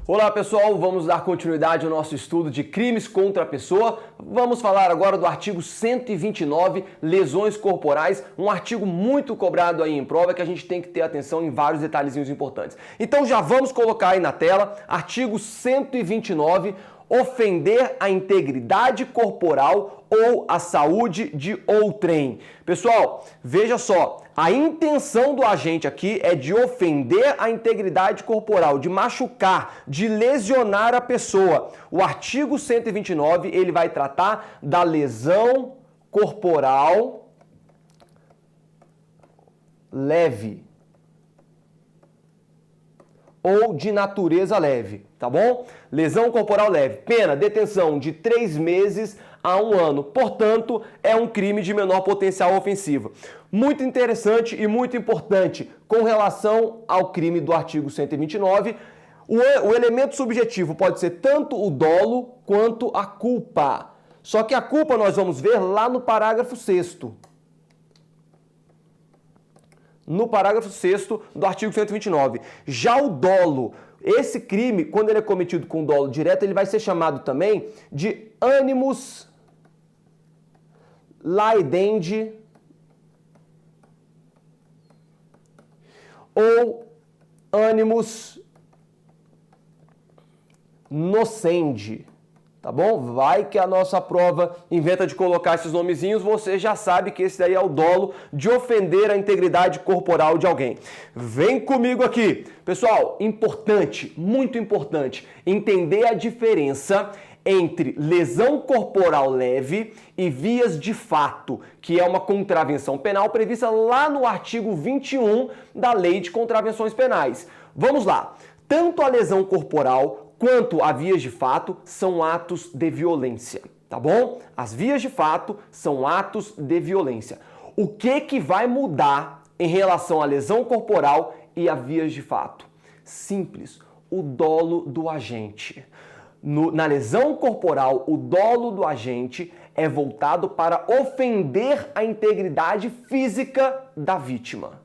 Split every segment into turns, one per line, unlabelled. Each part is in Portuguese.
Olá pessoal, vamos dar continuidade ao nosso estudo de crimes contra a pessoa. Vamos falar agora do artigo 129, lesões corporais, um artigo muito cobrado aí em prova que a gente tem que ter atenção em vários detalhezinhos importantes. Então já vamos colocar aí na tela, artigo 129, ofender a integridade corporal ou a saúde de outrem. Pessoal, veja só, a intenção do agente aqui é de ofender a integridade corporal, de machucar, de lesionar a pessoa. O artigo 129, ele vai tratar da lesão corporal leve ou de natureza leve, tá bom? Lesão corporal leve, pena, detenção de 3 meses a 1 ano. Portanto, é um crime de menor potencial ofensivo. Muito interessante e muito importante com relação ao crime do artigo 129, o elemento subjetivo pode ser tanto o dolo quanto a culpa. Só que a culpa nós vamos ver lá no parágrafo 6º. No parágrafo 6º do artigo 129. Já o dolo, esse crime, quando ele é cometido com dolo direto, ele vai ser chamado também de animus laedendi ou animus nocendi. Tá bom? Vai que a nossa prova inventa de colocar esses nomezinhos, você já sabe que esse daí é o dolo de ofender a integridade corporal de alguém. Vem comigo aqui. Pessoal, importante, muito importante, entender a diferença entre lesão corporal leve e vias de fato, que é uma contravenção penal prevista lá no artigo 21 da Lei de Contravenções Penais. Vamos lá. Tanto a lesão corporal quanto a vias de fato são atos de violência, tá bom? As vias de fato são atos de violência. O que vai mudar em relação à lesão corporal e a vias de fato? Simples, o dolo do agente. Na lesão corporal, o dolo do agente é voltado para ofender a integridade física da vítima.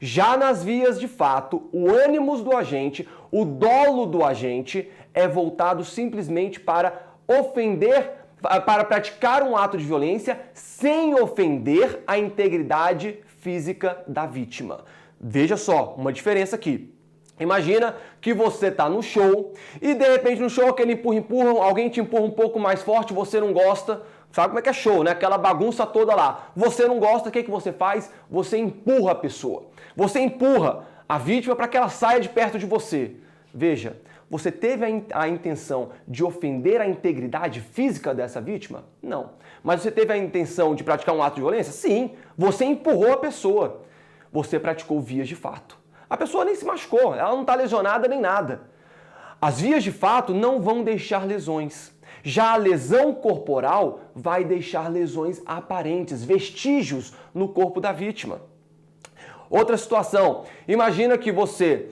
Já nas vias de fato, o ânimos do agente, o dolo do agente é voltado simplesmente para ofender, para praticar um ato de violência sem ofender a integridade física da vítima. Veja só, uma diferença aqui. Imagina que você está no show e de repente no show aquele empurra, alguém te empurra um pouco mais forte, você não gosta. Sabe como é que é show, né? Aquela bagunça toda lá. Você não gosta, o que você faz? Você empurra a pessoa. Você empurra a vítima para que ela saia de perto de você. Veja, você teve a intenção de ofender a integridade física dessa vítima? Não. Mas você teve a intenção de praticar um ato de violência? Sim. Você empurrou a pessoa. Você praticou vias de fato. A pessoa nem se machucou, ela não está lesionada nem nada. As vias de fato não vão deixar lesões. Já a lesão corporal vai deixar lesões aparentes, vestígios no corpo da vítima. Outra situação, imagina que você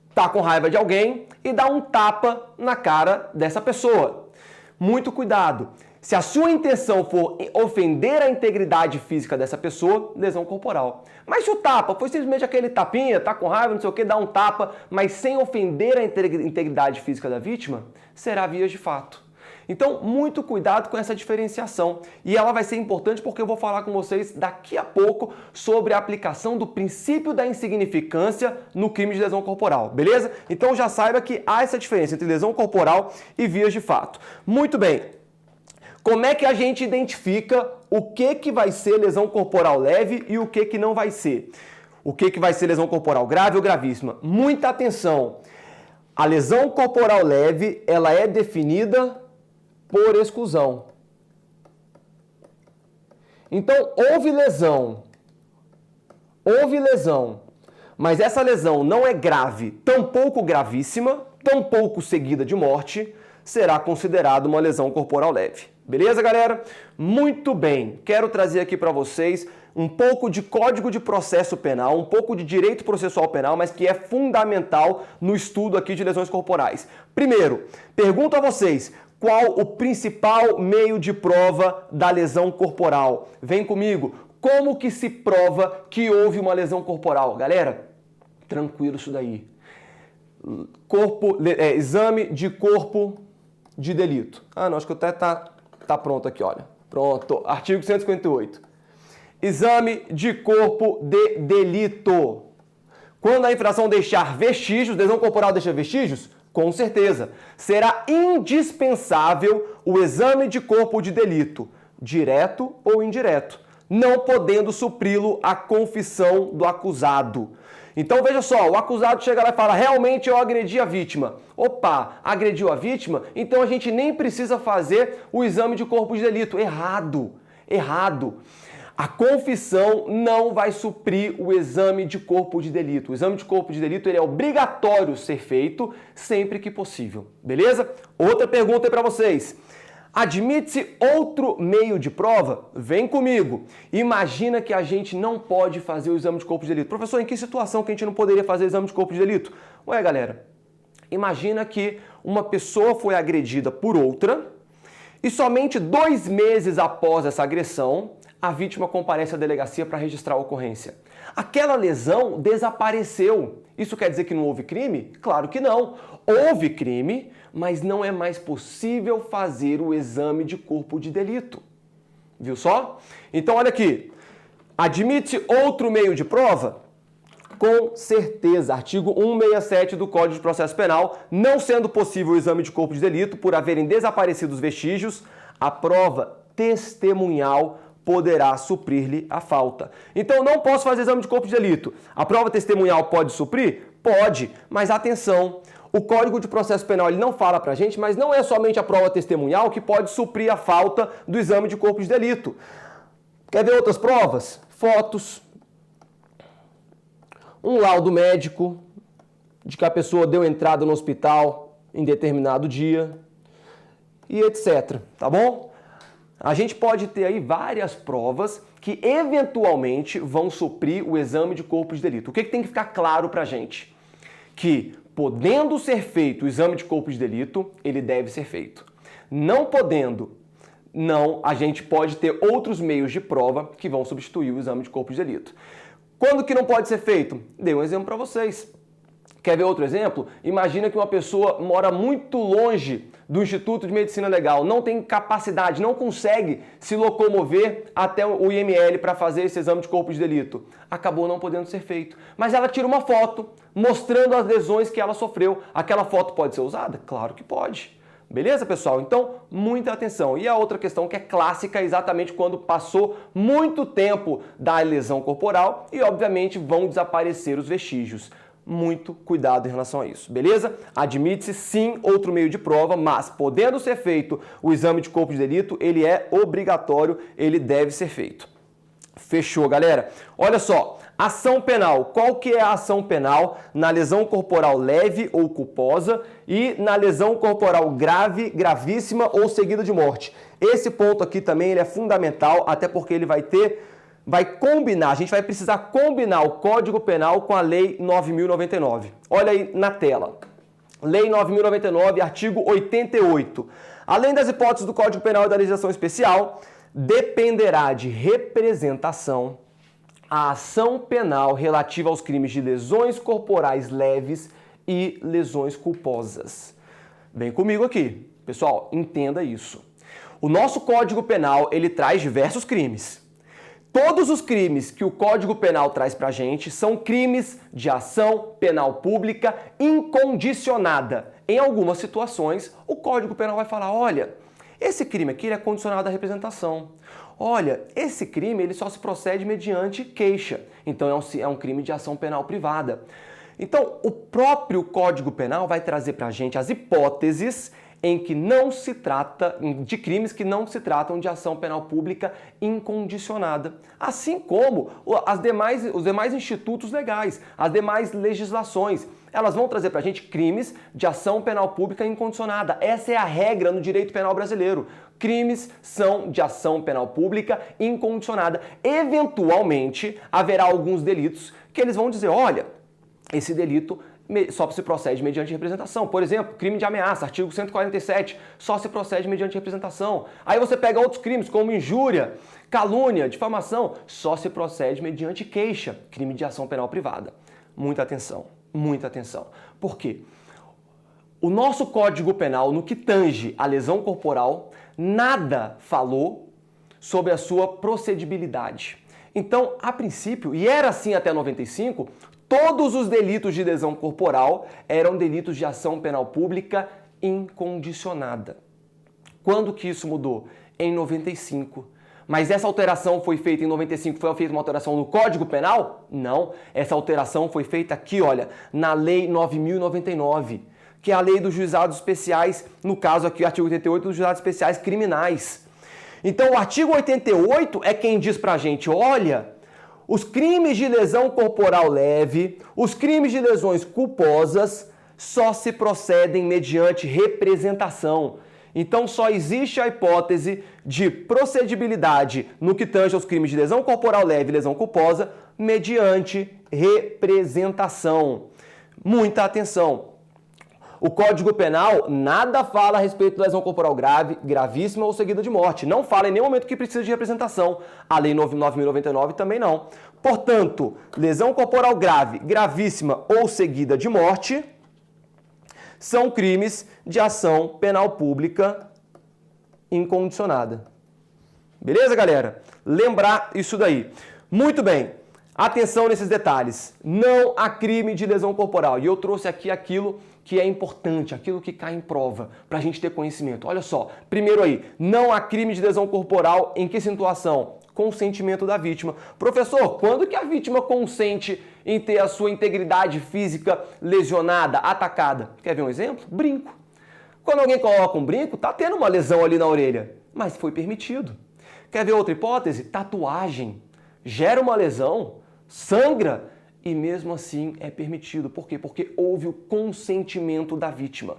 está com raiva de alguém e dá um tapa na cara dessa pessoa. Muito cuidado. Se a sua intenção for ofender a integridade física dessa pessoa, lesão corporal. Mas se o tapa foi simplesmente aquele tapinha, tá com raiva, não sei o que, dá um tapa, mas sem ofender a integridade física da vítima, será vias de fato. Então, muito cuidado com essa diferenciação. E ela vai ser importante porque eu vou falar com vocês daqui a pouco sobre a aplicação do princípio da insignificância no crime de lesão corporal, beleza? Então já saiba que há essa diferença entre lesão corporal e vias de fato. Muito bem. Como é que a gente identifica o que vai ser lesão corporal leve e o que não vai ser? O que vai ser lesão corporal grave ou gravíssima? Muita atenção. A lesão corporal leve, ela é definida por exclusão. Então, houve lesão, mas essa lesão não é grave, tampouco gravíssima, tampouco seguida de morte, será considerado uma lesão corporal leve. Beleza, galera? Muito bem. Quero trazer aqui para vocês um pouco de Código de Processo Penal, um pouco de Direito Processual Penal, mas que é fundamental no estudo aqui de lesões corporais. Primeiro, pergunto a vocês, qual o principal meio de prova da lesão corporal? Vem comigo. Como que se prova que houve uma lesão corporal? Galera, tranquilo isso daí. exame de corpo de delito. Ah, não, acho que até tá pronto aqui, olha. Pronto, artigo 158. Exame de corpo de delito. Quando a infração deixar vestígios, lesão corporal deixa vestígios? Com certeza. Será indispensável o exame de corpo de delito, direto ou indireto, não podendo supri-lo a confissão do acusado. Então veja só, o acusado chega lá e fala, realmente eu agredi a vítima. Opa, agrediu a vítima? Então a gente nem precisa fazer o exame de corpo de delito. Errado, errado. A confissão não vai suprir o exame de corpo de delito. O exame de corpo de delito ele é obrigatório ser feito sempre que possível, beleza? Outra pergunta aí para vocês. Admite-se outro meio de prova? Vem comigo. Imagina que a gente não pode fazer o exame de corpo de delito. Professor, em que situação que a gente não poderia fazer o exame de corpo de delito? Ué, galera, imagina que uma pessoa foi agredida por outra e somente 2 meses após essa agressão, a vítima comparece à delegacia para registrar a ocorrência. Aquela lesão desapareceu. Isso quer dizer que não houve crime? Claro que não. Houve crime, mas não é mais possível fazer o exame de corpo de delito. Viu só? Então, olha aqui. Admite outro meio de prova? Com certeza. Artigo 167 do Código de Processo Penal, não sendo possível o exame de corpo de delito por haverem desaparecido os vestígios, a prova testemunhal poderá suprir-lhe a falta. Então, não posso fazer exame de corpo de delito. A prova testemunhal pode suprir? Pode, mas atenção, o Código de Processo Penal ele não fala pra gente, mas não é somente a prova testemunhal que pode suprir a falta do exame de corpo de delito. Quer ver outras provas? Fotos, um laudo médico de que a pessoa deu entrada no hospital em determinado dia e etc. Tá bom? A gente pode ter aí várias provas que eventualmente vão suprir o exame de corpo de delito. O que tem que ficar claro pra gente? Que podendo ser feito o exame de corpo de delito, ele deve ser feito. Não podendo, não, a gente pode ter outros meios de prova que vão substituir o exame de corpo de delito. Quando que não pode ser feito? Dei um exemplo para vocês. Quer ver outro exemplo? Imagina que uma pessoa mora muito longe do Instituto de Medicina Legal, não tem capacidade, não consegue se locomover até o IML para fazer esse exame de corpo de delito. Acabou não podendo ser feito. Mas ela tira uma foto mostrando as lesões que ela sofreu. Aquela foto pode ser usada? Claro que pode. Beleza, pessoal? Então, muita atenção. E a outra questão que é clássica é exatamente quando passou muito tempo da lesão corporal e, obviamente, vão desaparecer os vestígios. Muito cuidado em relação a isso, beleza? Admite-se sim outro meio de prova, mas podendo ser feito o exame de corpo de delito, ele é obrigatório, ele deve ser feito. Fechou, galera? Olha só, ação penal. Qual que é a ação penal na lesão corporal leve ou culposa e na lesão corporal grave, gravíssima ou seguida de morte? Esse ponto aqui também ele é fundamental, até porque ele vai combinar, a gente vai precisar combinar o Código Penal com a Lei 9.099. Olha aí na tela. Lei 9.099, artigo 88. Além das hipóteses do Código Penal e da legislação especial, dependerá de representação a ação penal relativa aos crimes de lesões corporais leves e lesões culposas. Vem comigo aqui. Pessoal, entenda isso. O nosso Código Penal, ele traz diversos crimes. Todos os crimes que o Código Penal traz pra gente são crimes de ação penal pública incondicionada. Em algumas situações, o Código Penal vai falar, olha, esse crime aqui ele é condicionado à representação. Olha, esse crime ele só se procede mediante queixa. Então é um crime de ação penal privada. Então, o próprio Código Penal vai trazer pra gente as hipóteses em que não se trata de crimes que não se tratam de ação penal pública incondicionada, assim como os demais institutos legais, as demais legislações. Elas vão trazer para a gente crimes de ação penal pública incondicionada. Essa é a regra no direito penal brasileiro. Crimes são de ação penal pública incondicionada. Eventualmente, haverá alguns delitos que eles vão dizer, olha, esse delito só se procede mediante representação. Por exemplo, crime de ameaça, artigo 147, só se procede mediante representação. Aí você pega outros crimes, como injúria, calúnia, difamação, só se procede mediante queixa, crime de ação penal privada. Muita atenção. Muita atenção. Por quê? O nosso Código Penal, no que tange a lesão corporal, nada falou sobre a sua procedibilidade. Então, a princípio, e era assim até 95, todos os delitos de lesão corporal eram delitos de ação penal pública incondicionada. Quando que isso mudou? Em 95. Mas essa alteração foi feita em 95, foi feita uma alteração no Código Penal? Não. Essa alteração foi feita aqui, olha, na Lei 9.099, que é a Lei dos Juizados Especiais, no caso aqui, o artigo 88 dos Juizados Especiais Criminais. Então, o artigo 88 é quem diz pra gente, olha, os crimes de lesão corporal leve, os crimes de lesões culposas, só se procedem mediante representação. Então, só existe a hipótese de procedibilidade no que tange aos crimes de lesão corporal leve e lesão culposa mediante representação. Muita atenção. O Código Penal nada fala a respeito de lesão corporal grave, gravíssima ou seguida de morte. Não fala em nenhum momento que precisa de representação. A Lei 9.099 também não. Portanto, lesão corporal grave, gravíssima ou seguida de morte são crimes de ação penal pública incondicionada. Beleza, galera? Lembrar isso daí. Muito bem. Atenção nesses detalhes. Não há crime de lesão corporal. E eu trouxe aqui aquilo que é importante, aquilo que cai em prova, para a gente ter conhecimento. Olha só, primeiro aí, não há crime de lesão corporal em que situação? Consentimento da vítima. Professor, quando que a vítima consente em ter a sua integridade física lesionada, atacada? Quer ver um exemplo? Brinco. Quando alguém coloca um brinco, tá tendo uma lesão ali na orelha, mas foi permitido. Quer ver outra hipótese? Tatuagem. Gera uma lesão, sangra, e mesmo assim é permitido. Por quê? Porque houve o consentimento da vítima.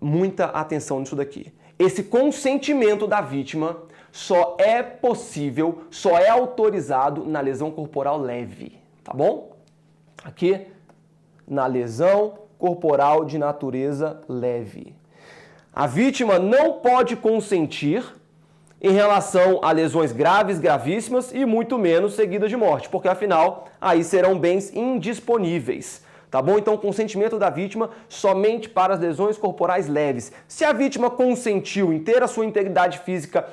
Muita atenção nisso daqui. Esse consentimento da vítima só é possível, só é autorizado na lesão corporal leve, tá bom? Aqui, na lesão corporal de natureza leve. A vítima não pode consentir em relação a lesões graves, gravíssimas e muito menos seguidas de morte, porque afinal, aí serão bens indisponíveis, tá bom? Então, consentimento da vítima somente para as lesões corporais leves. Se a vítima consentiu em ter a sua integridade física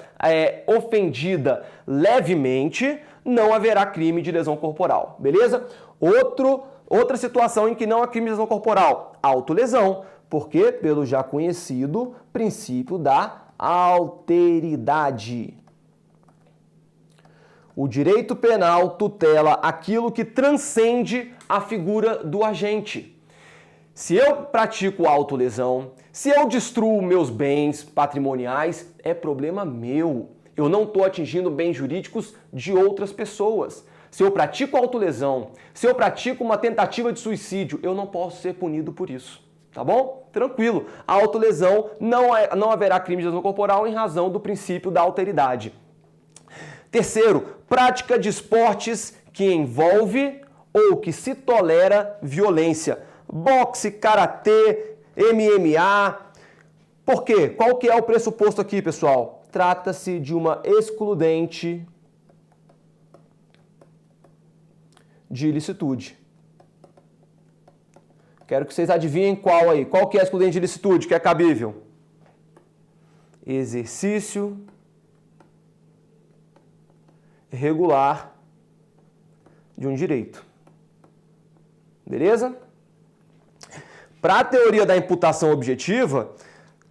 ofendida levemente, não haverá crime de lesão corporal, beleza? Outra situação em que não há crime de lesão corporal, autolesão, porque pelo já conhecido princípio da alteridade. O direito penal tutela aquilo que transcende a figura do agente. Se eu pratico autolesão, se eu destruo meus bens patrimoniais, é problema meu. Eu não estou atingindo bens jurídicos de outras pessoas. Se eu pratico autolesão, se eu pratico uma tentativa de suicídio, eu não posso ser punido por isso. Tá bom? Tranquilo. A autolesão não haverá crime de lesão corporal em razão do princípio da alteridade. Terceiro, prática de esportes que envolve ou que se tolera violência. Boxe, karatê, MMA. Por quê? Qual que é o pressuposto aqui, pessoal? Trata-se de uma excludente de ilicitude. Quero que vocês adivinhem qual aí. Qual que é a excludente de ilicitude, que é cabível? Exercício regular de um direito. Beleza? Para a teoria da imputação objetiva,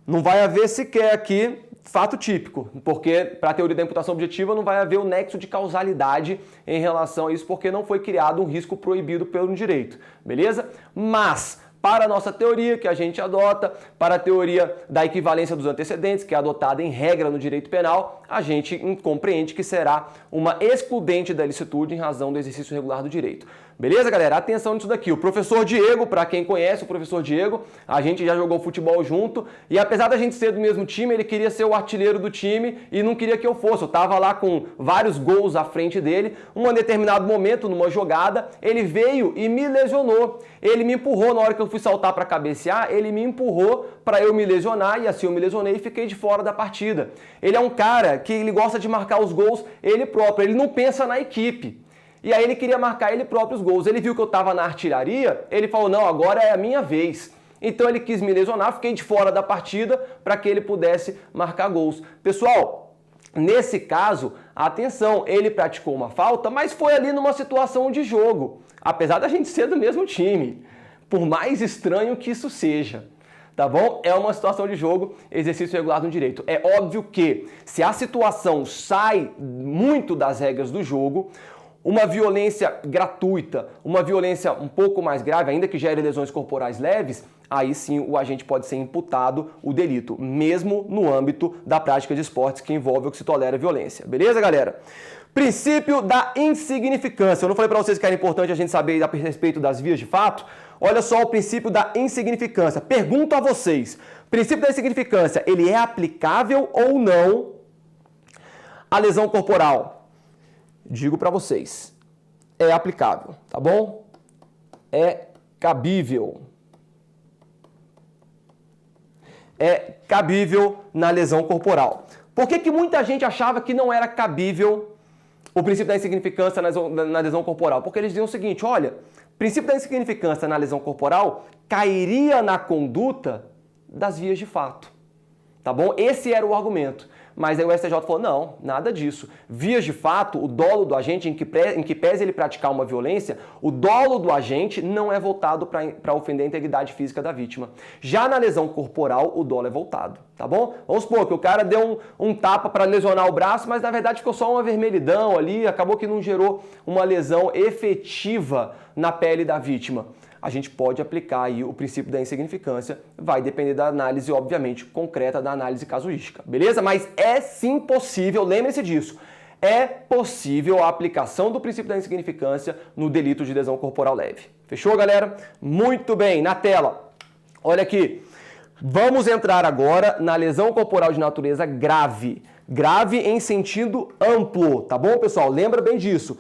não vai haver sequer aqui fato típico, porque para a teoria da imputação objetiva não vai haver o nexo de causalidade em relação a isso, porque não foi criado um risco proibido pelo direito, beleza? Mas, para a nossa teoria, que a gente adota, para a teoria da equivalência dos antecedentes, que é adotada em regra no direito penal, a gente compreende que será uma excludente da ilicitude em razão do exercício regular do direito. Beleza, galera? Atenção nisso daqui. O professor Diego, para quem conhece o professor Diego, a gente já jogou futebol junto e apesar da gente ser do mesmo time, ele queria ser o artilheiro do time e não queria que eu fosse. Eu tava lá com vários gols à frente dele. Um determinado momento, numa jogada, ele veio e me lesionou. Ele me empurrou na hora que eu fui saltar para cabecear, ele me empurrou para eu me lesionar e assim eu me lesionei e fiquei de fora da partida. Ele é um cara que ele gosta de marcar os gols ele próprio, ele não pensa na equipe. E aí ele queria marcar ele próprio os gols. Ele viu que eu estava na artilharia, ele falou, não, agora é a minha vez. Então ele quis me lesionar, fiquei de fora da partida para que ele pudesse marcar gols. Pessoal, nesse caso, atenção, ele praticou uma falta, mas foi ali numa situação de jogo, apesar da gente ser do mesmo time, por mais estranho que isso seja. Tá bom? É uma situação de jogo, exercício regular do direito. É óbvio que se a situação sai muito das regras do jogo, uma violência gratuita, uma violência um pouco mais grave, ainda que gere lesões corporais leves, aí sim o agente pode ser imputado o delito, mesmo no âmbito da prática de esportes que envolve ou que se tolera violência. Beleza, galera? Princípio da insignificância. Eu não falei para vocês que era importante a gente saber a respeito das vias de fato? Olha só o princípio da insignificância. Pergunto a vocês, o princípio da insignificância, ele é aplicável ou não à lesão corporal? Digo para vocês, é aplicável, tá bom? É cabível. É cabível na lesão corporal. Por que muita gente achava que não era cabível o princípio da insignificância na lesão corporal? Porque eles diziam o seguinte, olha, o princípio da insignificância na lesão corporal cairia na conduta das vias de fato, tá bom? Esse era o argumento. Mas aí o STJ falou, não, nada disso. Vias de fato, o dolo do agente, em que pese ele praticar uma violência, o dolo do agente não é voltado para ofender a integridade física da vítima. Já na lesão corporal, o dolo é voltado, tá bom? Vamos supor que o cara deu um tapa para lesionar o braço, mas na verdade ficou só uma vermelhidão ali, acabou que não gerou uma lesão efetiva na pele da vítima. A gente pode aplicar aí o princípio da insignificância, vai depender da análise, obviamente, concreta da análise casuística, beleza? Mas é sim possível, lembre-se disso, é possível a aplicação do princípio da insignificância no delito de lesão corporal leve. Fechou, galera? Muito bem, na tela, olha aqui, vamos entrar agora na lesão corporal de natureza grave, grave em sentido amplo, tá bom, pessoal? Lembra bem disso.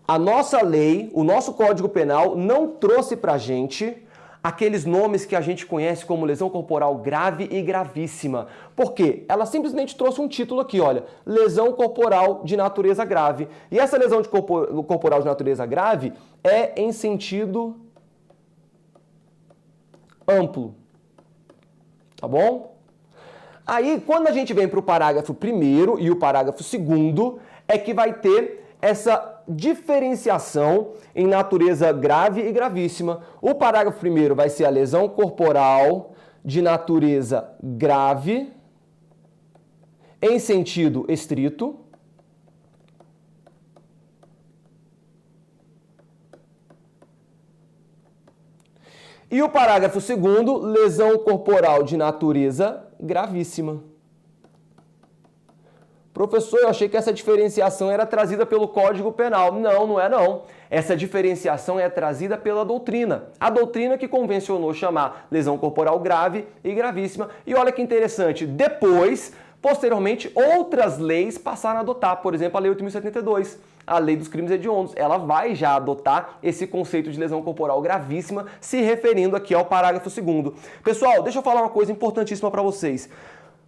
A nossa lei, o nosso Código Penal não trouxe pra gente aqueles nomes que a gente conhece como lesão corporal grave e gravíssima. Por quê? Ela simplesmente trouxe um título aqui, olha, lesão corporal de natureza grave. E essa lesão corporal de natureza grave é em sentido amplo, tá bom? Aí, quando a gente vem para o parágrafo 1º e o parágrafo 2º, é que vai ter essa diferenciação em natureza grave e gravíssima. O parágrafo 1º vai ser a lesão corporal de natureza grave em sentido estrito. E o parágrafo 2º, lesão corporal de natureza gravíssima. Professor, eu achei que essa diferenciação era trazida pelo Código Penal. Não, não é não. Essa diferenciação é trazida pela doutrina. A doutrina que convencionou chamar lesão corporal grave e gravíssima. E olha que interessante, depois, posteriormente, outras leis passaram a adotar. Por exemplo, a Lei 8.072, a Lei dos Crimes Hediondos. Ela vai já adotar esse conceito de lesão corporal gravíssima, se referindo aqui ao parágrafo 2º. Pessoal, deixa eu falar uma coisa importantíssima para vocês.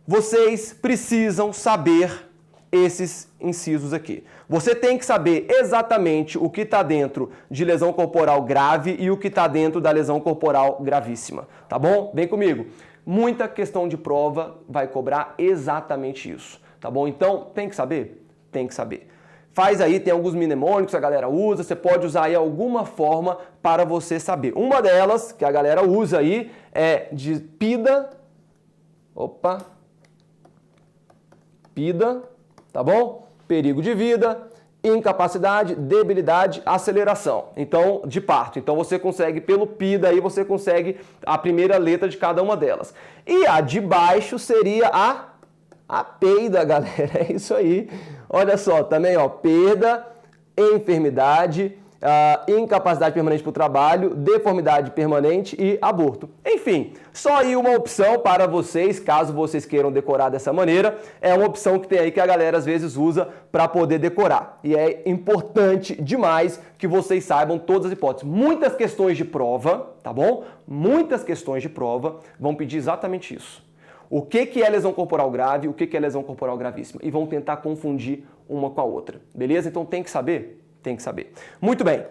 Vocês precisam saber esses incisos aqui. Você tem que saber exatamente o que está dentro de lesão corporal grave e o que está dentro da lesão corporal gravíssima, tá bom? Vem comigo. Muita questão de prova vai cobrar exatamente isso, tá bom? Então, tem que saber? Tem que saber. Faz aí, tem alguns mnemônicos que a galera usa, você pode usar aí alguma forma para você saber. Uma delas, que a galera usa aí, é de PIDA, PIDA, tá bom? Perigo de vida, incapacidade, debilidade, aceleração. Então, de parto. Então, você consegue, pelo PIDA aí, você consegue a primeira letra de cada uma delas. E a de baixo seria a peida, galera. É isso aí. Olha só, também, ó, perda, enfermidade, incapacidade permanente para o trabalho, deformidade permanente e aborto. Enfim, só aí uma opção para vocês, caso vocês queiram decorar dessa maneira, é uma opção que tem aí que a galera às vezes usa para poder decorar. E é importante demais que vocês saibam todas as hipóteses. Muitas questões de prova, tá bom? Muitas questões de prova vão pedir exatamente isso. O que é lesão corporal grave, o que é lesão corporal gravíssima? E vão tentar confundir uma com a outra, beleza? Então tem que saber? Tem que saber. Muito bem.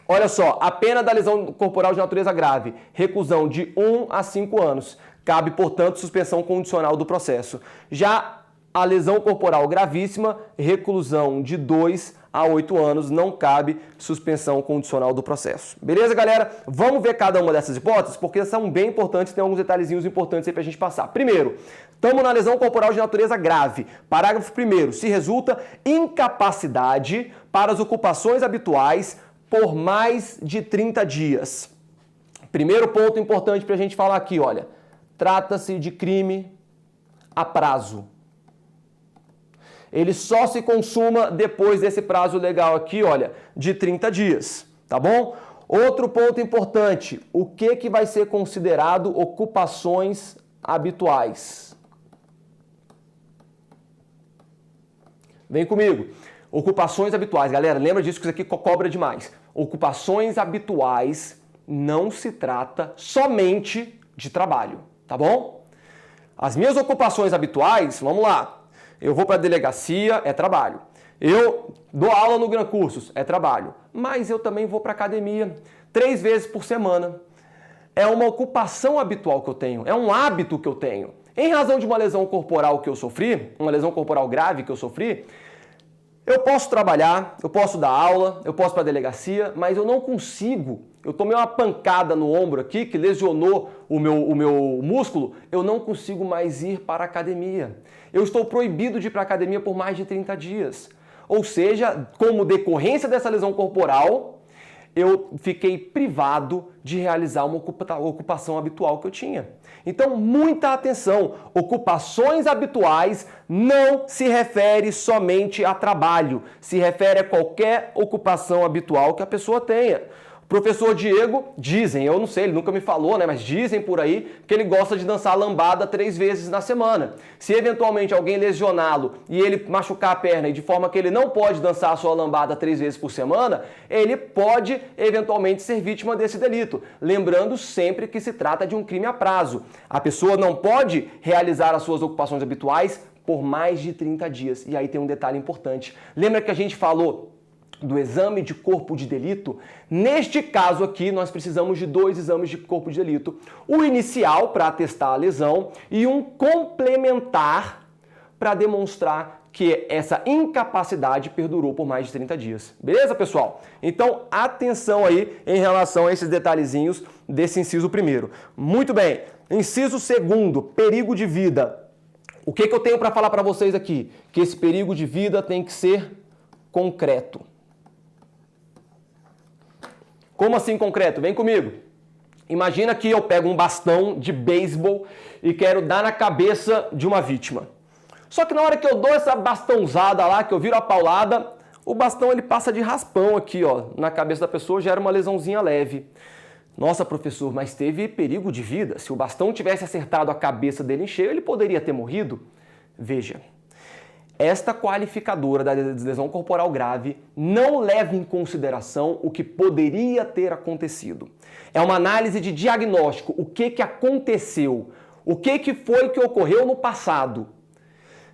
Olha só, a pena da lesão corporal de natureza grave, reclusão de 1 a 5 anos. Cabe, portanto, suspensão condicional do processo. Já a lesão corporal gravíssima, reclusão de 2 a 8 anos, não cabe suspensão condicional do processo. Beleza, galera? Vamos ver cada uma dessas hipóteses, porque são bem importantes, tem alguns detalhezinhos importantes aí pra gente passar. Primeiro, estamos na lesão corporal de natureza grave. Parágrafo 1º, se resulta incapacidade para as ocupações habituais por mais de 30 dias. Primeiro ponto importante pra gente falar aqui, olha. Trata-se de crime a prazo. Ele só se consuma depois desse prazo legal aqui, olha, de 30 dias, tá bom? Outro ponto importante, o que vai ser considerado ocupações habituais? Vem comigo. Ocupações habituais, galera, lembra disso que isso aqui cobra demais. Ocupações habituais não se trata somente de trabalho, tá bom? As minhas ocupações habituais, vamos lá. Eu vou para a delegacia, é trabalho. Eu dou aula no Gran Cursos, é trabalho. Mas eu também vou para a academia 3 vezes por semana. É uma ocupação habitual que eu tenho, é um hábito que eu tenho. Em razão de uma lesão corporal que eu sofri, uma lesão corporal grave que eu sofri, eu posso trabalhar, eu posso dar aula, eu posso ir para a delegacia, mas eu não consigo. Eu tomei uma pancada no ombro aqui que lesionou o meu músculo, eu não consigo mais ir para a academia. Eu estou proibido de ir para a academia por mais de 30 dias. Ou seja, como decorrência dessa lesão corporal, eu fiquei privado de realizar uma ocupação habitual que eu tinha. Então, muita atenção, ocupações habituais não se refere somente a trabalho, se refere a qualquer ocupação habitual que a pessoa tenha. O professor Diego, dizem, eu não sei, ele nunca me falou, né, mas dizem por aí que ele gosta de dançar lambada 3 vezes na semana. Se eventualmente alguém lesioná-lo e ele machucar a perna e de forma que ele não pode dançar a sua lambada 3 vezes por semana, ele pode eventualmente ser vítima desse delito. Lembrando sempre que se trata de um crime a prazo. A pessoa não pode realizar as suas ocupações habituais por mais de 30 dias. E aí tem um detalhe importante. Lembra que a gente falou do exame de corpo de delito? Neste caso aqui, nós precisamos de 2 exames de corpo de delito. O inicial, para atestar a lesão, e um complementar, para demonstrar que essa incapacidade perdurou por mais de 30 dias. Beleza, pessoal? Então, atenção aí em relação a esses detalhezinhos desse inciso primeiro. Muito bem. Inciso segundo, perigo de vida. O que eu tenho para falar para vocês aqui? Que esse perigo de vida tem que ser concreto. Como assim concreto? Vem comigo. Imagina que eu pego um bastão de beisebol e quero dar na cabeça de uma vítima. Só que na hora que eu dou essa bastãozada lá, que eu viro a paulada, o bastão ele passa de raspão aqui, ó, na cabeça da pessoa, gera uma lesãozinha leve. Nossa, professor, mas teve perigo de vida? Se o bastão tivesse acertado a cabeça dele em cheio, ele poderia ter morrido? Veja. Esta qualificadora da lesão corporal grave não leva em consideração o que poderia ter acontecido. É uma análise de diagnóstico, o que aconteceu, o que foi que ocorreu no passado.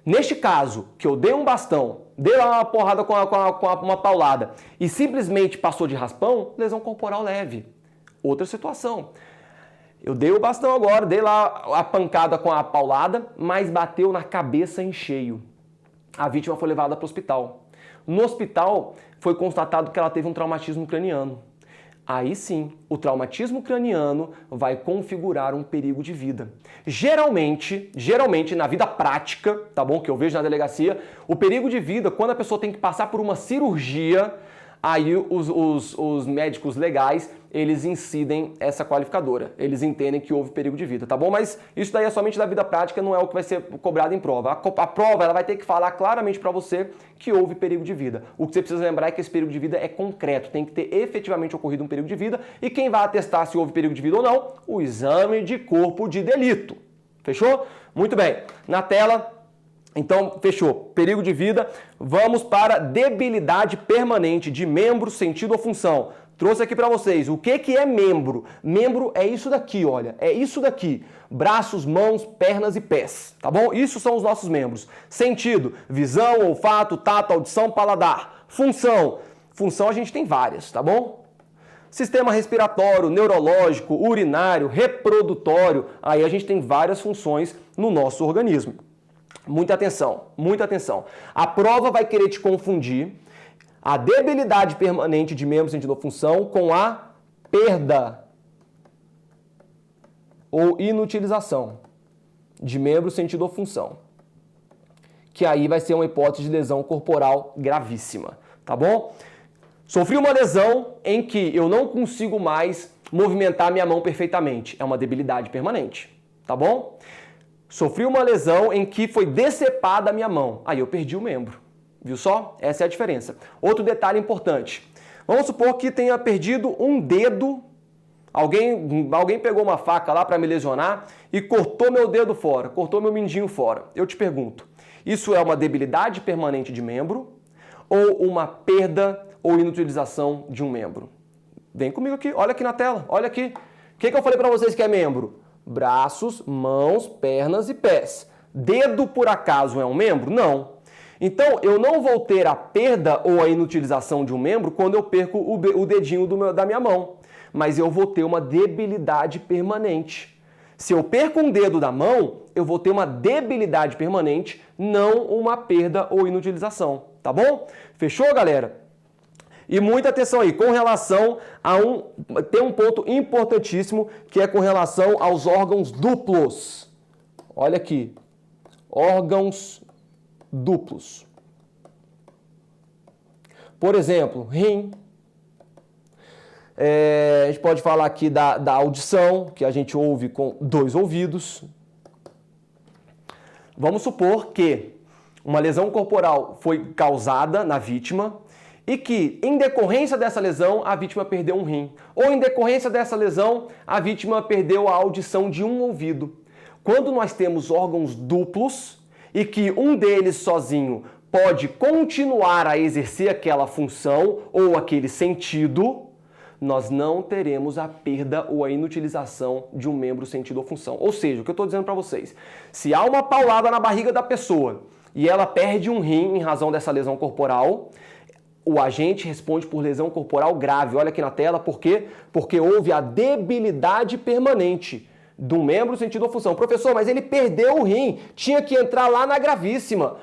Neste caso, que eu dei um bastão, dei lá uma porrada com uma paulada e simplesmente passou de raspão, lesão corporal leve. Outra situação. Eu dei o bastão agora, dei lá a pancada com a paulada, mas bateu na cabeça em cheio. A vítima foi levada para o hospital. No hospital, foi constatado que ela teve um traumatismo craniano. Aí sim, o traumatismo craniano vai configurar um perigo de vida. Geralmente, na vida prática, tá bom, que eu vejo na delegacia, o perigo de vida, quando a pessoa tem que passar por uma cirurgia, aí os médicos legais, eles incidem essa qualificadora. Eles entendem que houve perigo de vida, tá bom? Mas isso daí é somente da vida prática, não é o que vai ser cobrado em prova. A prova ela vai ter que falar claramente para você que houve perigo de vida. O que você precisa lembrar é que esse perigo de vida é concreto, tem que ter efetivamente ocorrido um perigo de vida. E quem vai atestar se houve perigo de vida ou não? O exame de corpo de delito. Fechou? Muito bem. Na tela... Então, fechou. Perigo de vida. Vamos para debilidade permanente de membro, sentido ou função. Trouxe aqui para vocês. O que é membro? Membro é isso daqui, olha. É isso daqui. Braços, mãos, pernas e pés. Tá bom? Isso são os nossos membros. Sentido. Visão, olfato, tato, audição, paladar. Função. Função a gente tem várias, tá bom? Sistema respiratório, neurológico, urinário, reprodutório, aí a gente tem várias funções no nosso organismo. Muita atenção, muita atenção. A prova vai querer te confundir a debilidade permanente de membro, sentido ou função com a perda ou inutilização de membro, sentido ou função. Que aí vai ser uma hipótese de lesão corporal gravíssima, tá bom? Sofri uma lesão em que eu não consigo mais movimentar minha mão perfeitamente. É uma debilidade permanente, tá bom? Sofri uma lesão em que foi decepada a minha mão. Aí eu perdi o membro. Viu só? Essa é a diferença. Outro detalhe importante. Vamos supor que tenha perdido um dedo. Alguém pegou uma faca lá para me lesionar e cortou meu dedo fora, cortou meu mindinho fora. Eu te pergunto, isso é uma debilidade permanente de membro ou uma perda ou inutilização de um membro? Vem comigo aqui, olha aqui na tela, olha aqui. O que eu falei para vocês que é membro? Braços, mãos, pernas e pés. Dedo, por acaso, é um membro? Não. Então, eu não vou ter a perda ou a inutilização de um membro quando eu perco o dedinho da minha mão. Mas eu vou ter uma debilidade permanente. Se eu perco um dedo da mão, eu vou ter uma debilidade permanente, não uma perda ou inutilização. Tá bom? Fechou, galera? E muita atenção aí, com relação a tem um ponto importantíssimo que é com relação aos órgãos duplos. Olha aqui, órgãos duplos. Por exemplo, rim. A gente pode falar aqui da audição, que a gente ouve com 2 ouvidos. Vamos supor que uma lesão corporal foi causada na vítima e que, em decorrência dessa lesão, a vítima perdeu um rim. Ou, em decorrência dessa lesão, a vítima perdeu a audição de um ouvido. Quando nós temos órgãos duplos e que um deles sozinho pode continuar a exercer aquela função ou aquele sentido, nós não teremos a perda ou a inutilização de um membro, sentido ou função. Ou seja, o que eu estou dizendo para vocês, se há uma paulada na barriga da pessoa e ela perde um rim em razão dessa lesão corporal, o agente responde por lesão corporal grave. Olha aqui na tela, por quê? Porque houve a debilidade permanente do membro, sentido ou função. Professor, mas ele perdeu o rim, tinha que entrar lá na gravíssima.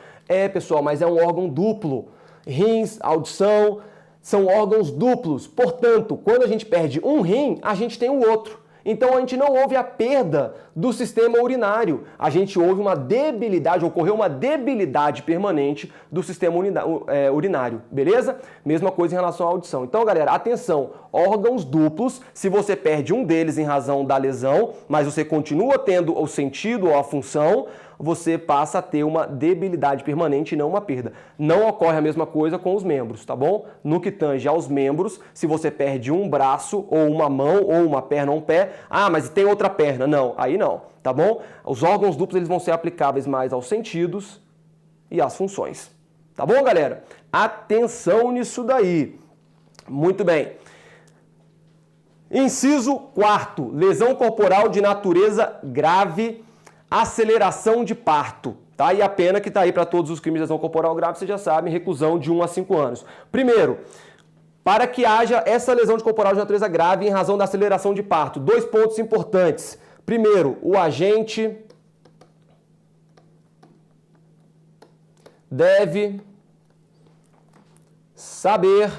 Pessoal, mas é um órgão duplo. Rins, audição, são órgãos duplos. Portanto, quando a gente perde um rim, a gente tem o outro. Então a gente não houve a perda do sistema urinário. A gente houve uma debilidade, ocorreu uma debilidade permanente do sistema urinário, beleza? Mesma coisa em relação à audição. Então, galera, atenção, órgãos duplos, se você perde um deles em razão da lesão, mas você continua tendo o sentido ou a função, você passa a ter uma debilidade permanente e não uma perda. Não ocorre a mesma coisa com os membros, tá bom? No que tange aos membros, se você perde um braço, ou uma mão, ou uma perna, ou um pé, mas tem outra perna. Não, aí não, tá bom? Os órgãos duplos eles vão ser aplicáveis mais aos sentidos e às funções. Tá bom, galera? Atenção nisso daí. Muito bem. Inciso 4, lesão corporal de natureza grave, aceleração de parto, tá? E a pena que está aí para todos os crimes de lesão corporal grave, vocês já sabem, reclusão de 1 a 5 anos. Primeiro, para que haja essa lesão de corporal de natureza grave em razão da aceleração de parto, 2 pontos importantes. Primeiro, o agente deve saber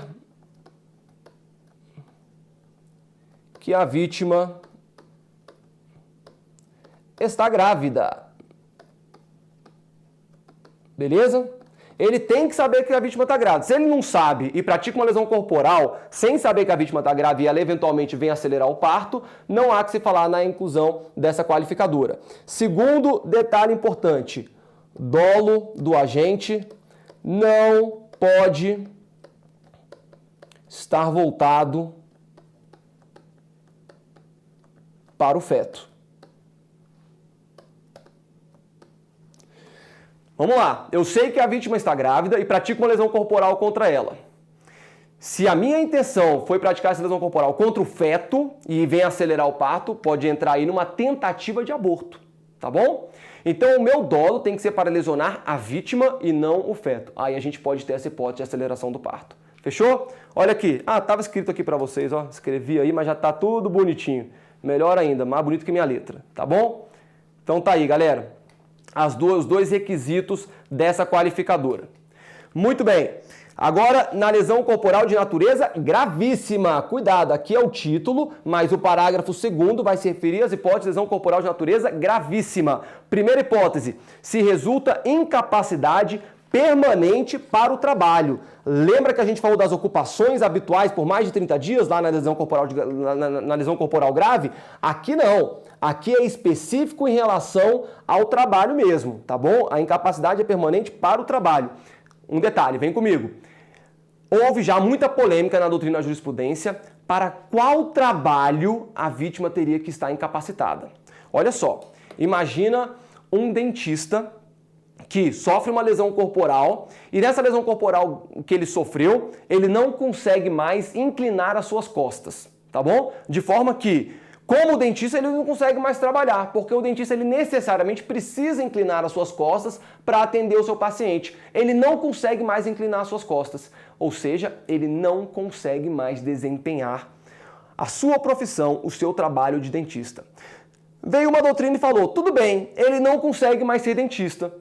que a vítima está grávida. Beleza? Ele tem que saber que a vítima está grávida. Se ele não sabe e pratica uma lesão corporal sem saber que a vítima está grávida e ela eventualmente vem acelerar o parto, não há que se falar na inclusão dessa qualificadora. Segundo detalhe importante, dolo do agente não pode estar voltado para o feto. Vamos lá, eu sei que a vítima está grávida e pratico uma lesão corporal contra ela. Se a minha intenção foi praticar essa lesão corporal contra o feto e vem acelerar o parto, pode entrar aí numa tentativa de aborto, tá bom? Então o meu dolo tem que ser para lesionar a vítima e não o feto. Aí a gente pode ter essa hipótese de aceleração do parto. Fechou? Olha aqui. Ah, estava escrito aqui para vocês, ó. Escrevi aí, mas já está tudo bonitinho. Melhor ainda, mais bonito que minha letra, tá bom? Então tá aí, galera. Os dois requisitos dessa qualificadora. Muito bem. Agora, na lesão corporal de natureza gravíssima. Cuidado, aqui é o título, mas o parágrafo 2º vai se referir às hipóteses de lesão corporal de natureza gravíssima. Primeira hipótese, se resulta incapacidade permanente para o trabalho. Lembra que a gente falou das ocupações habituais por mais de 30 dias lá na lesão corporal grave? Aqui não. Aqui é específico em relação ao trabalho mesmo, tá bom? A incapacidade é permanente para o trabalho. Um detalhe, vem comigo. Houve já muita polêmica na doutrina da jurisprudência para qual trabalho a vítima teria que estar incapacitada. Olha só, imagina um dentista que sofre uma lesão corporal e nessa lesão corporal que ele sofreu, ele não consegue mais inclinar as suas costas, tá bom? De forma que, como dentista, ele não consegue mais trabalhar, porque o dentista ele necessariamente precisa inclinar as suas costas para atender o seu paciente. Ele não consegue mais inclinar as suas costas, ou seja, ele não consegue mais desempenhar a sua profissão, o seu trabalho de dentista. Veio uma doutrina e falou, tudo bem, ele não consegue mais ser dentista,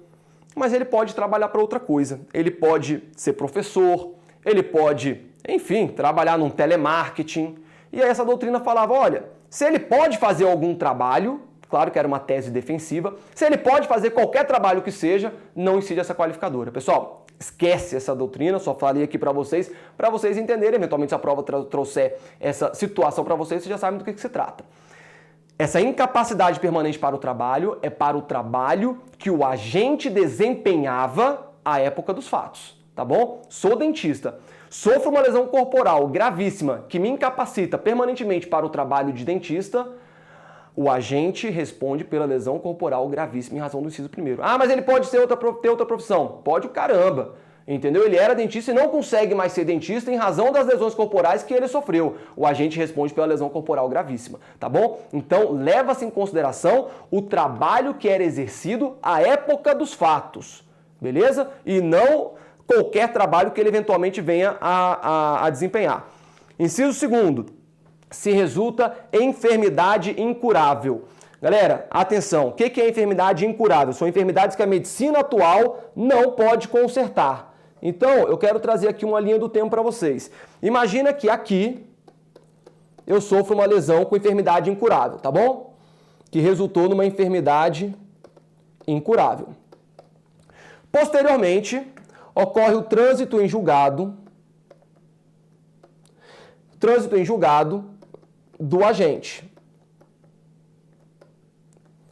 mas ele pode trabalhar para outra coisa. Ele pode ser professor, ele pode, enfim, trabalhar num telemarketing. E aí essa doutrina falava, olha, se ele pode fazer algum trabalho, claro que era uma tese defensiva, se ele pode fazer qualquer trabalho que seja, não incide essa qualificadora. Pessoal, esquece essa doutrina, só falei aqui para vocês entenderem, eventualmente se a prova trouxer essa situação para vocês já sabem do que se trata. Essa incapacidade permanente para o trabalho é para o trabalho que o agente desempenhava à época dos fatos, tá bom? Sou dentista, sofro uma lesão corporal gravíssima que me incapacita permanentemente para o trabalho de dentista, o agente responde pela lesão corporal gravíssima em razão do inciso 1º. Ah, mas ele pode ter outra profissão. Pode o caramba. Entendeu? Ele era dentista e não consegue mais ser dentista em razão das lesões corporais que ele sofreu. O agente responde pela lesão corporal gravíssima, tá bom? Então, leva-se em consideração o trabalho que era exercido à época dos fatos, beleza? E não qualquer trabalho que ele eventualmente venha a desempenhar. Inciso 2º, se resulta enfermidade incurável. Galera, atenção, o que é enfermidade incurável? São enfermidades que a medicina atual não pode consertar. Então, eu quero trazer aqui uma linha do tempo para vocês. Imagina que aqui eu sofro uma lesão com enfermidade incurável, tá bom? Que resultou numa enfermidade incurável. Posteriormente, ocorre o trânsito em julgado do agente.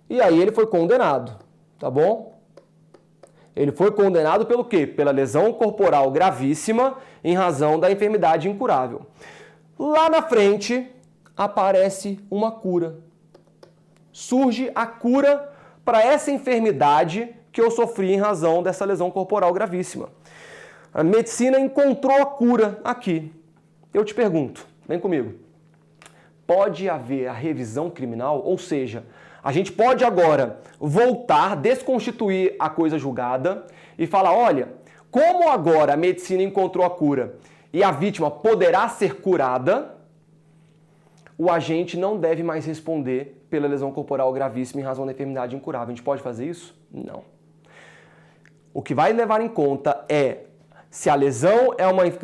E aí ele foi condenado, tá bom? Ele foi condenado pelo quê? Pela lesão corporal gravíssima em razão da enfermidade incurável. Lá na frente aparece uma cura. Surge a cura para essa enfermidade que eu sofri em razão dessa lesão corporal gravíssima. A medicina encontrou a cura aqui. Eu te pergunto, vem comigo. Pode haver a revisão criminal? Ou seja, a gente pode agora voltar, desconstituir a coisa julgada e falar, olha, como agora a medicina encontrou a cura e a vítima poderá ser curada, o agente não deve mais responder pela lesão corporal gravíssima em razão da enfermidade incurável. A gente pode fazer isso? Não. O que vai levar em conta é se a lesão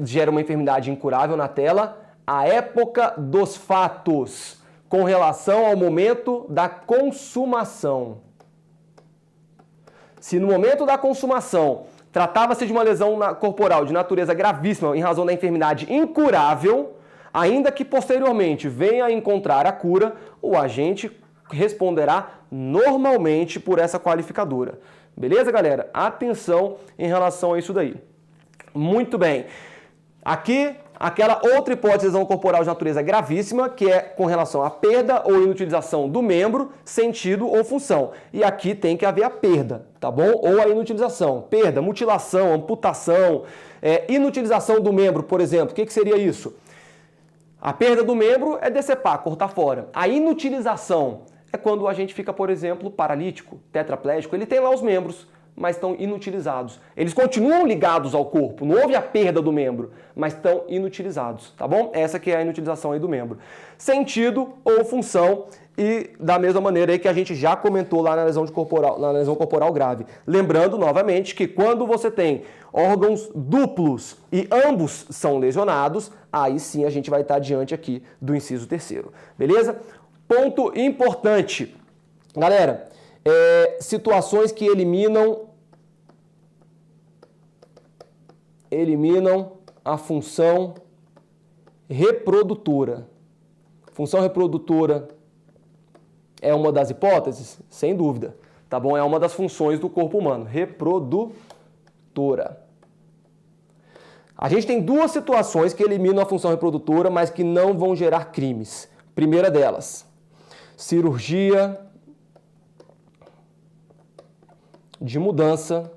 gera uma enfermidade incurável na tela, a época dos fatos, com relação ao momento da consumação. Se no momento da consumação tratava-se de uma lesão corporal de natureza gravíssima em razão da enfermidade incurável, ainda que posteriormente venha a encontrar a cura, o agente responderá normalmente por essa qualificadora. Beleza, galera? Atenção em relação a isso daí. Muito bem. Aqui, aquela outra hipótese de lesão corporal de natureza gravíssima, que é com relação à perda ou inutilização do membro, sentido ou função. E aqui tem que haver a perda, tá bom? Ou a inutilização. Perda, mutilação, amputação, inutilização do membro, por exemplo. O que seria isso? A perda do membro é decepar, cortar fora. A inutilização é quando a gente fica, por exemplo, paralítico, tetraplégico. Ele tem lá os membros, mas estão inutilizados. Eles continuam ligados ao corpo, não houve a perda do membro, mas estão inutilizados, tá bom? Essa que é a inutilização aí do membro. Sentido ou função, e da mesma maneira aí que a gente já comentou lá na lesão corporal grave. Lembrando novamente que quando você tem órgãos duplos e ambos são lesionados, aí sim a gente vai estar diante aqui do inciso 3º, beleza? Ponto importante, galera, situações que eliminam a função reprodutora. Função reprodutora é uma das hipóteses? Sem dúvida, tá bom? É uma das funções do corpo humano, reprodutora. A gente tem duas situações que eliminam a função reprodutora, mas que não vão gerar crimes. Primeira delas, cirurgia de mudança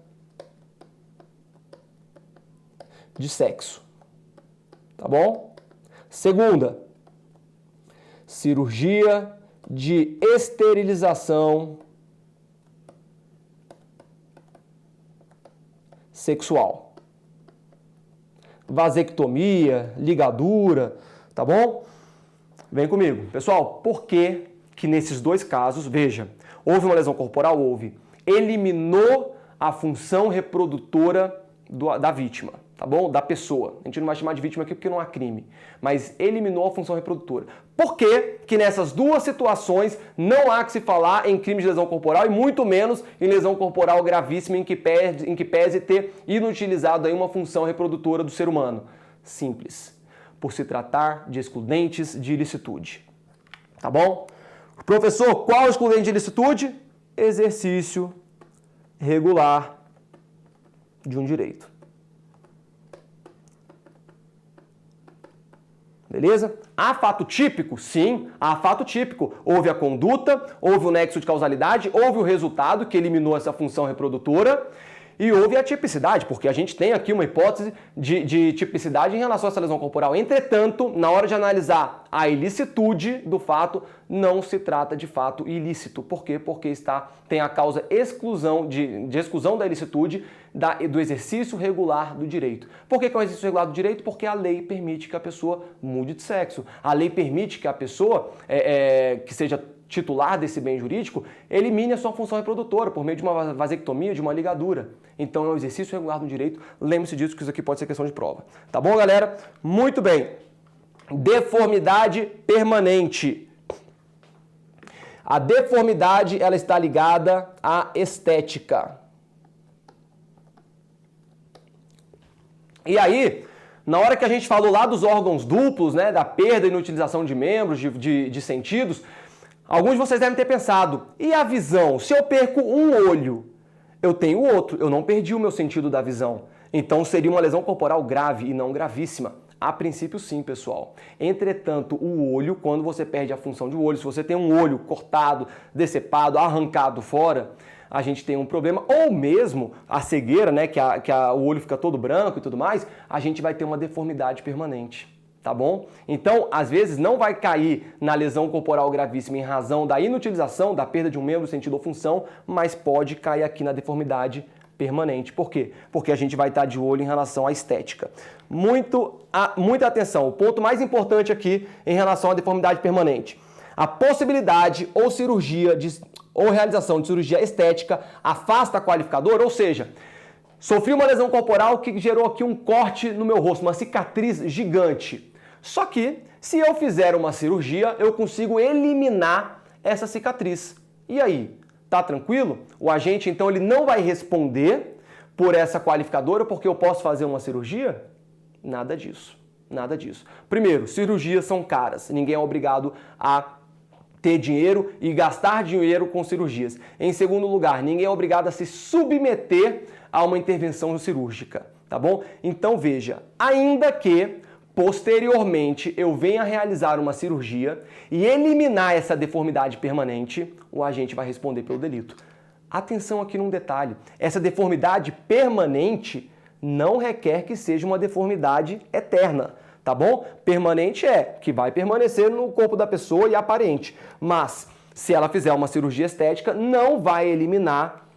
de sexo, tá bom? Segunda, cirurgia de esterilização sexual. Vasectomia, ligadura, tá bom? Vem comigo. Pessoal, por que nesses dois casos, veja, houve uma lesão corporal? Houve. Eliminou a função reprodutora da vítima, tá bom? Da pessoa. A gente não vai chamar de vítima aqui porque não há crime, mas eliminou a função reprodutora. Por que nessas duas situações não há que se falar em crime de lesão corporal e muito menos em lesão corporal gravíssima em que pese ter inutilizado aí uma função reprodutora do ser humano? Simples. Por se tratar de excludentes de ilicitude. Tá bom? Professor, qual é o excludente de ilicitude? Exercício regular de um direito. Beleza? Há fato típico? Sim, há fato típico. Houve a conduta, houve o nexo de causalidade, houve o resultado que eliminou essa função reprodutora e houve a tipicidade, porque a gente tem aqui uma hipótese de tipicidade em relação a essa lesão corporal. Entretanto, na hora de analisar a ilicitude do fato, não se trata de fato ilícito. Por quê? Porque tem a causa de exclusão da ilicitude do exercício regular do direito. Por que é o exercício regular do direito? Porque a lei permite que a pessoa mude de sexo. A lei permite que a pessoa que seja titular desse bem jurídico elimine a sua função reprodutora por meio de uma vasectomia, de uma ligadura. Então é um exercício regular do direito. Lembre-se disso, que isso aqui pode ser questão de prova. Tá bom, galera? Muito bem. Deformidade permanente. A deformidade, ela está ligada à estética. E aí, na hora que a gente falou lá dos órgãos duplos, né, da perda e inutilização de membros, de sentidos, alguns de vocês devem ter pensado, e a visão? Se eu perco um olho, eu tenho outro, eu não perdi o meu sentido da visão. Então seria uma lesão corporal grave e não gravíssima. A princípio sim, pessoal. Entretanto, o olho, quando você perde a função de olho, se você tem um olho cortado, decepado, arrancado fora, a gente tem um problema, ou mesmo a cegueira, né, o olho fica todo branco e tudo mais, a gente vai ter uma deformidade permanente. Tá bom? Então, às vezes, não vai cair na lesão corporal gravíssima em razão da inutilização, da perda de um membro, sentido ou função, mas pode cair aqui na deformidade permanente. Por quê? Porque a gente vai estar de olho em relação à estética. Muita atenção. O ponto mais importante aqui em relação à deformidade permanente. A possibilidade ou ou realização de cirurgia estética afasta a qualificadora, ou seja, sofri uma lesão corporal que gerou aqui um corte no meu rosto, uma cicatriz gigante. Só que, se eu fizer uma cirurgia, eu consigo eliminar essa cicatriz. E aí? Tá tranquilo? O agente, então, ele não vai responder por essa qualificadora porque eu posso fazer uma cirurgia? Nada disso. Nada disso. Primeiro, cirurgias são caras. Ninguém é obrigado a ter dinheiro e gastar dinheiro com cirurgias. Em segundo lugar, ninguém é obrigado a se submeter a uma intervenção cirúrgica. Tá bom? Então, veja, ainda que posteriormente eu venha realizar uma cirurgia e eliminar essa deformidade permanente, o agente vai responder pelo delito. Atenção aqui num detalhe, essa deformidade permanente não requer que seja uma deformidade eterna, tá bom? Permanente que vai permanecer no corpo da pessoa e aparente, mas se ela fizer uma cirurgia estética, não vai eliminar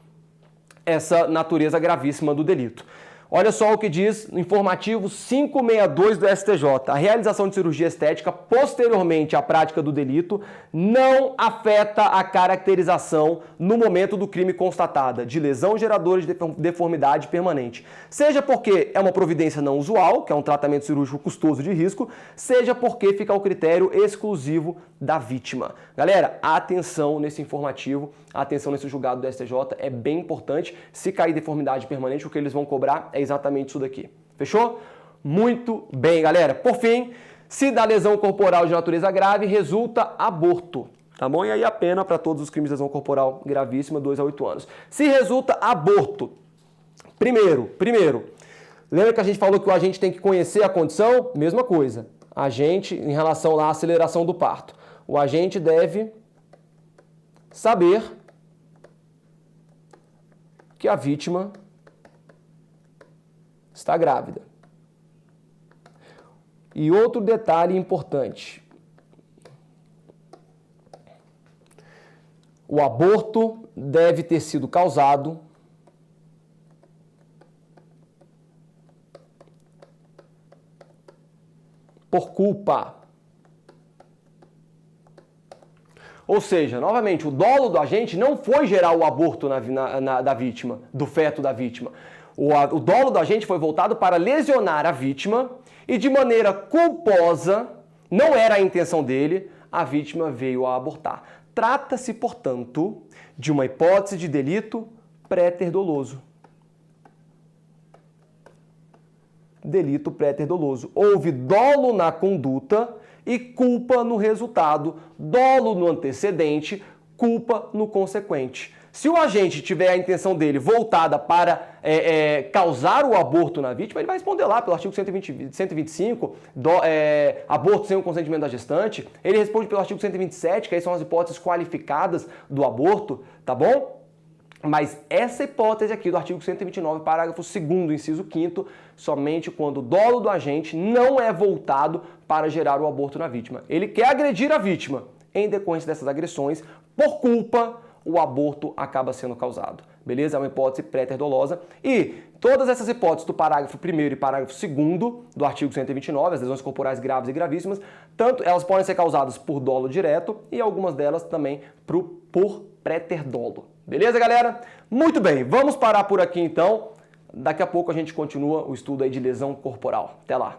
essa natureza gravíssima do delito. Olha só o que diz no informativo 562 do STJ. A realização de cirurgia estética posteriormente à prática do delito não afeta a caracterização no momento do crime constatada de lesão geradora de deformidade permanente. Seja porque é uma providência não usual, que é um tratamento cirúrgico custoso de risco, seja porque fica ao critério exclusivo da vítima. Galera, atenção nesse informativo, atenção nesse julgado do STJ, é bem importante. Se cair deformidade permanente, o que eles vão cobrar é exatamente isso daqui. Fechou? Muito bem, galera. Por fim, se da lesão corporal de natureza grave resulta aborto, tá bom? E aí a pena para todos os crimes de lesão corporal gravíssima, 2 a 8 anos. Se resulta aborto, primeiro, lembra que a gente falou que o agente tem que conhecer a condição? Mesma coisa. Agente, em relação à aceleração do parto, o agente deve saber que a vítima está grávida. E outro detalhe importante: o aborto deve ter sido causado por culpa. Ou seja, novamente, o dolo do agente não foi gerar o aborto da vítima, do feto da vítima. O dolo do agente foi voltado para lesionar a vítima e, de maneira culposa, não era a intenção dele, a vítima veio a abortar. Trata-se, portanto, de uma hipótese de delito pré-terdoloso. Delito pré-terdoloso. Houve dolo na conduta e culpa no resultado, dolo no antecedente, culpa no consequente. Se o agente tiver a intenção dele voltada para causar o aborto na vítima, ele vai responder lá pelo artigo 125, aborto sem o consentimento da gestante. Ele responde pelo artigo 127, que aí são as hipóteses qualificadas do aborto, tá bom? Mas essa hipótese aqui do artigo 129, parágrafo 2º, inciso 5º, somente quando o dolo do agente não é voltado para gerar o aborto na vítima. Ele quer agredir a vítima. Em decorrência dessas agressões, por culpa, o aborto acaba sendo causado. Beleza? É uma hipótese pré-terdolosa. E todas essas hipóteses do parágrafo 1º e parágrafo 2º do artigo 129, as lesões corporais graves e gravíssimas, tanto elas podem ser causadas por dolo direto e algumas delas também por pré-terdolo. Beleza, galera? Muito bem, vamos parar por aqui então. Daqui a pouco a gente continua o estudo aí de lesão corporal. Até lá!